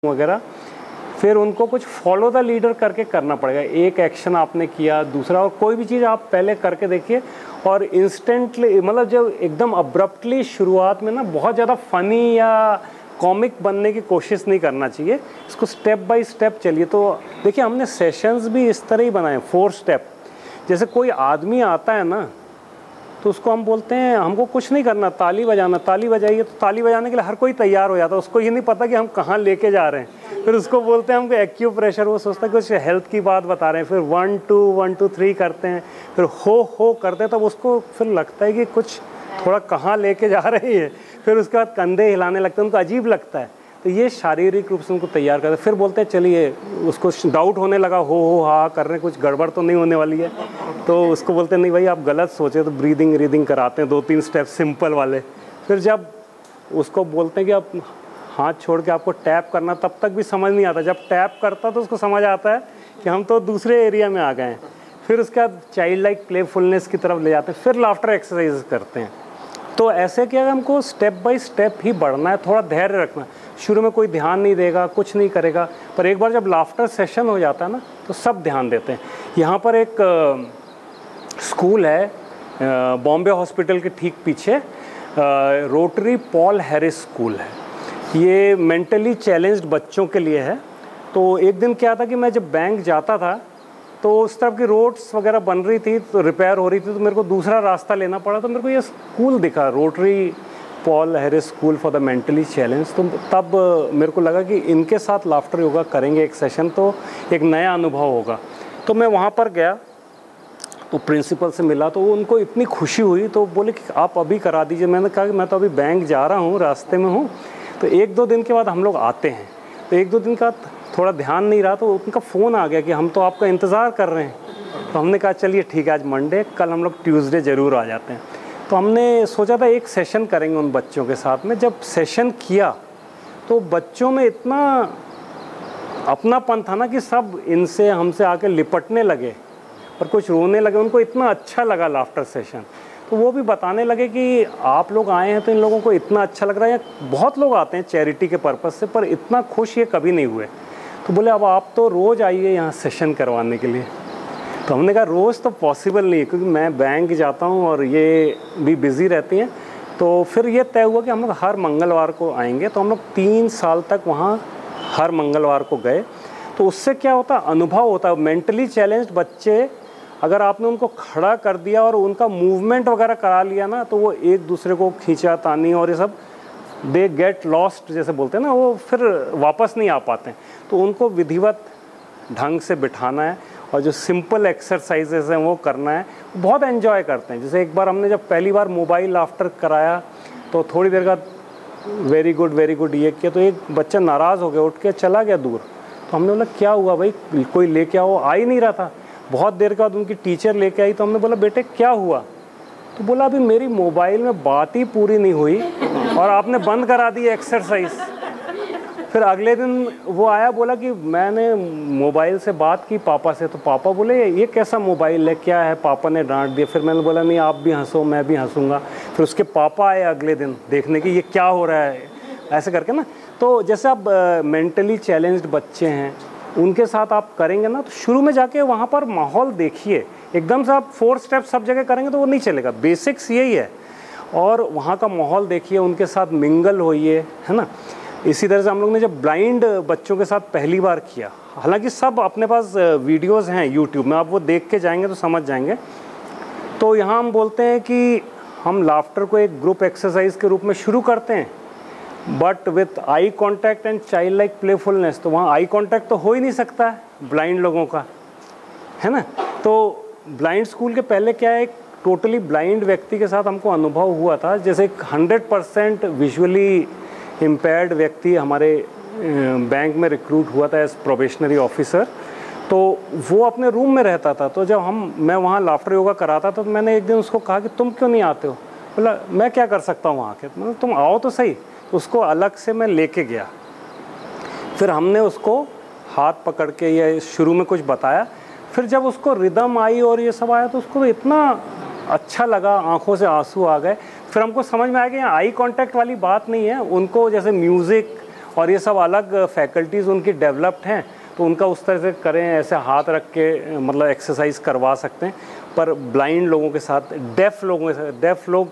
वगैरह, फिर उनको कुछ फॉलो द लीडर करके करना पड़ेगा। एक एक्शन आपने किया, दूसरा, और कोई भी चीज़ आप पहले करके देखिए और इंस्टेंटली, मतलब जब एकदम अब्रप्टली शुरुआत में ना बहुत ज़्यादा फ़नी या कॉमिक बनने की कोशिश नहीं करना चाहिए, इसको स्टेप बाय स्टेप चलिए। तो देखिए हमने सेशंस भी इस तरह ही बनाए, 4 स्टेप। जैसे कोई आदमी आता है ना तो उसको हम बोलते हैं हमको कुछ नहीं करना, ताली बजाना, ताली बजाइए। तो ताली बजाने के लिए हर कोई तैयार हो जाता है, उसको ये नहीं पता कि हम कहाँ लेके जा रहे हैं। फिर उसको बोलते हैं हमको एक्यूप्रेशर, वो सोचता है कुछ हेल्थ की बात बता रहे हैं। फिर 1 2 1 2 3 करते हैं, फिर हो करते हैं, तब उसको फिर लगता है कि कुछ थोड़ा कहाँ लेके जा रहे हैं। फिर उसके बाद कंधे हिलाने लगते हैं, उनको अजीब लगता है। तो ये शारीरिक रूप से उनको तैयार करते हैं। फिर बोलते हैं चलिए, उसको डाउट होने लगा, हो हा कर रहे हैं, कुछ गड़बड़ तो नहीं होने वाली है। तो उसको बोलते हैं नहीं भाई आप गलत सोचे, तो ब्रीदिंग कराते हैं 2-3 स्टेप सिंपल वाले। फिर जब उसको बोलते हैं कि आप हाथ छोड़ के आपको टैप करना, तब तक भी समझ नहीं आता। जब टैप करता तो उसको समझ आता है कि हम तो दूसरे एरिया में आ गए हैं। फिर उसके बाद चाइल्ड लाइक प्लेफुलनेस की तरफ ले जाते हैं, फिर लाफ्टर एक्सरसाइज करते हैं। तो ऐसे कि हमको स्टेप बाय स्टेप ही बढ़ना है, थोड़ा धैर्य रखना। शुरू में कोई ध्यान नहीं देगा, कुछ नहीं करेगा, पर एक बार जब लाफ्टर सेशन हो जाता है ना तो सब ध्यान देते हैं। यहाँ पर एक स्कूल है बॉम्बे हॉस्पिटल के ठीक पीछे, रोटरी पॉल हैरिस स्कूल है। ये मेंटली चैलेंज्ड बच्चों के लिए है। तो एक दिन क्या था कि मैं जब बैंक जाता था तो उस तरफ की रोड्स वगैरह बन रही थी, तो रिपेयर हो रही थी, तो मेरे को दूसरा रास्ता लेना पड़ा। तो मेरे को ये स्कूल दिखा, rotary Paul Harris school for the mentally challenge. तो तब मेरे को लगा कि इनके साथ लाफ्टर योगा करेंगे एक सेशन, तो एक नया अनुभव होगा। तो मैं वहाँ पर गया, तो प्रिंसिपल से मिला, तो उनको इतनी खुशी हुई, तो बोले कि आप अभी करा दीजिए। मैंने कहा कि मैं तो अभी बैंक जा रहा हूँ, रास्ते में हूँ, तो 1-2 दिन के बाद हम लोग आते हैं। तो 1-2 दिन का थोड़ा ध्यान नहीं रहा, तो उनका फ़ोन आ गया कि हम तो आपका इंतज़ार कर रहे हैं। तो हमने कहा चलिए ठीक है, आज मंडे, कल हम लोग ट्यूसडे ज़रूर आ जाते हैं। तो हमने सोचा था एक सेशन करेंगे उन बच्चों के साथ में। जब सेशन किया तो बच्चों में इतना अपनापन था ना कि सब इनसे हमसे आके लिपटने लगे और कुछ रोने लगे। उनको इतना अच्छा लगा लाफ्टर सेशन। तो वो भी बताने लगे कि आप लोग आए हैं तो इन लोगों को इतना अच्छा लग रहा है। बहुत लोग आते हैं चैरिटी के पर्पज़ से, पर इतना खुश ये कभी नहीं हुए। तो बोले अब आप तो रोज़ आइए यहाँ सेशन करवाने के लिए। तो हमने कहा रोज़ तो पॉसिबल नहीं है, क्योंकि मैं बैंक जाता हूँ और ये भी बिज़ी रहती हैं। तो फिर ये तय हुआ कि हम लोग हर मंगलवार को आएंगे। तो हम लोग 3 साल तक वहाँ हर मंगलवार को गए। तो उससे क्या होता है, अनुभव होता है। मेंटली चैलेंज्ड बच्चे, अगर आपने उनको खड़ा कर दिया और उनका मूवमेंट वगैरह करा लिया ना, तो वो एक दूसरे को खींचा तानी और ये सब, दे गेट लॉस्ट जैसे बोलते हैं ना, वो फिर वापस नहीं आ पाते हैं। तो उनको विधिवत ढंग से बिठाना है और जो सिंपल एक्सरसाइजेस हैं वो करना है। बहुत एंजॉय करते हैं। जैसे एक बार हमने जब पहली बार मोबाइल लाफ्टर कराया तो थोड़ी देर का वेरी गुड ये किया, तो एक बच्चा नाराज़ हो गया, उठ के चला गया दूर। तो हमने बोला क्या हुआ भाई, कोई लेके आओ, आ ही नहीं रहा था। बहुत देर के बाद उनकी टीचर लेके आई। तो हमने बोला बेटे क्या हुआ? तो बोला अभी मेरी मोबाइल में बात ही पूरी नहीं हुई और आपने बंद करा दी एक्सरसाइज। फिर अगले दिन वो आया, बोला कि मैंने मोबाइल से बात की पापा से। तो पापा बोले ये कैसा मोबाइल है, क्या है? पापा ने डांट दिया। फिर मैंने बोला नहीं आप भी हंसो, मैं भी हंसूंगा। फिर उसके पापा आए अगले दिन देखने की ये क्या हो रहा है, ऐसे करके ना। तो जैसे आप मेंटली चैलेंज्ड बच्चे हैं, उनके साथ आप करेंगे ना, तो शुरू में जाके वहाँ पर माहौल देखिए। एकदम से आप 4 स्टेप सब जगह करेंगे तो वो नहीं चलेगा। बेसिक्स यही है। और वहाँ का माहौल देखिए, उनके साथ मिंगल होइए, है ना। इसी तरह से हम लोग ने जब ब्लाइंड बच्चों के साथ पहली बार किया, हालांकि सब अपने पास वीडियोस हैं यूट्यूब में, आप वो देख के जाएंगे तो समझ जाएंगे। तो यहाँ हम बोलते हैं कि हम लाफ्टर को एक ग्रुप एक्सरसाइज के रूप में शुरू करते हैं, but with eye contact and child like playfulness. तो वहाँ आई कॉन्टैक्ट तो हो ही नहीं सकता है ब्लाइंड लोगों का, है ना। तो ब्लाइंड स्कूल के पहले क्या है, एक टोटली ब्लाइंड व्यक्ति के साथ हमको अनुभव हुआ था। जैसे 100% विजुअली इम्पेयर्ड व्यक्ति हमारे बैंक में रिक्रूट हुआ था एज प्रोबेशनरी ऑफिसर। तो वो अपने रूम में रहता था। तो जब मैं वहाँ लाफ्टर योगा कराता था, तो मैंने एक दिन उसको कहा कि तुम क्यों नहीं आते हो? बोला मैं क्या कर सकता हूँ वहाँ के, मतलब तुम आओ तो सही। तो उसको अलग से मैं लेके गया। फिर हमने उसको हाथ पकड़ के ये शुरू में कुछ बताया। फिर जब उसको रिदम आई और ये सब आया, तो उसको इतना अच्छा लगा, आंखों से आंसू आ गए। फिर हमको समझ में आया कि यहाँ आई कांटेक्ट वाली बात नहीं है। उनको जैसे म्यूज़िक और ये सब अलग फैकल्टीज़ उनकी डेवलप्ड हैं, तो उनका उस तरह से करें, ऐसे हाथ रख के मतलब एक्सरसाइज करवा सकते हैं। पर ब्लाइंड लोगों के साथ, डेफ़ लोगों के साथ, डेफ़ लोग